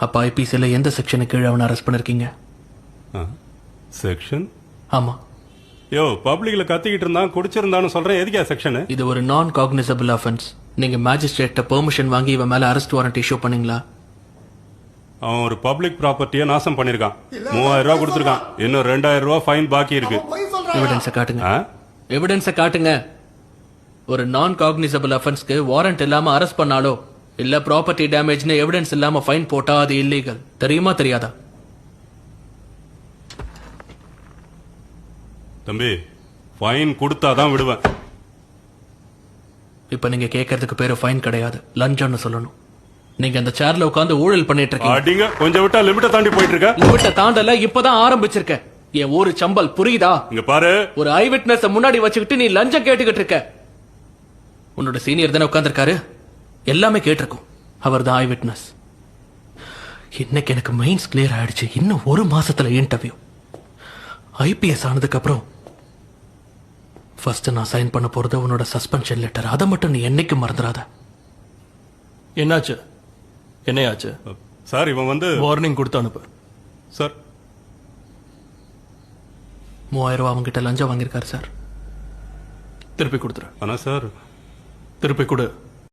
அப்ப ஐபிசில எந்த செக்ஷனுக்கு கீழே அவனை அரெஸ்ட் பண்ணிருக்கீங்க? செக்ஷன்? ஆமா. யோ, பப்ளிக்ல கத்திக்கிட்டு இருந்தான், குடிச்சிருந்தான்னு சொல்றேன். எதுக்கா செக்ஷன்? இது ஒரு நான் காக்னிசபிள் அஃபென்ஸ். நீங்க மேஜிஸ்ட்ரேட்ட பெர்மிஷன் வாங்கி இவன் மேல அரெஸ்ட் வாரண்ட் இஷ்யூ பண்ணீங்களா? அவன் ஒரு பப்ளிக் ப்ராப்பர்ட்டியை நாசம் பண்ணிருக்கான். 3000 ரூபாய் கொடுத்துருக்கான். இன்னும் 2000 ரூபாய் ஃபைன் பாக்கி இருக்கு. எவிடன்ஸை காட்டுங்க. எவிடன்ஸை காட்டுங்க. ஒரு நான் காக்னிசபிள் அஃபென்ஸ்க்கு வாரண்ட் இல்லாம அரெஸ்ட் பண்ணாலோ இல்ல ப்ராப்பர்ட்டி டேமேஜ்னு எவிடன்ஸ் இல்லாம ஃபைன் போட்டா அது இல்லீகல். தெரியுமா தெரியாதா? தம்பி, ஃபைன் கொடுத்தாதான் விடுவேன். இப்ப நீங்க கேட்கறதுக்கு பேரு ஃபைன் கிடையாது, லஞ்சம்னு சொல்லணும். நீங்க அந்த சேர்ல உட்கார்ந்து ஊழல் பண்ணிட்டு இருக்கீங்க. அடிங்க, கொஞ்சம் விட்டா லிமிட்ட தாண்டி போயிட்டு இருக்க. லிமிட்ட தாண்டல, இப்பதான் ஆரம்பிச்சிருக்க. என் ஒரு சம்பல் புரியுதா? இங்க பாரு, ஒரு ஐ விட்னஸ் முன்னாடி வச்சுக்கிட்டு நீ லஞ்சம் கேட்டுக்கிட்டு இருக்க. உன்னோட சீனியர் தானே உட்கார்ந்திருக்காரு, எல்லாமே கேட்டிருக்கும். அவர் தான் ஐ விட்னஸ். இன்னைக்கு எனக்கு மெயின்ஸ் கிளியர் ஆயிடுச்சு. இன்னும் ஒரு மாசத்துல இன்டர்வியூ. ஐபிஎஸ் ஆனதுக்கு அப்புறம் ஃபர்ஸ்ட் நான் சைன் பண்ண போறது உன்னோட சஸ்பென்ஷன் லெட்டர். அதை மட்டும் நீ என்னைக்கு மறந்துடாத. என்னாச்சு? என்னையாச்சு? சார் இவன் வந்து வார்னிங் கொடுத்து அனுப்பு. சார் 3000 ரூபாய் அவங்ககிட்ட லஞ்சம் வாங்கியிருக்காரு சார். திருப்பி கொடுத்துரு. ஆனா சார், திருப்பி கொடு.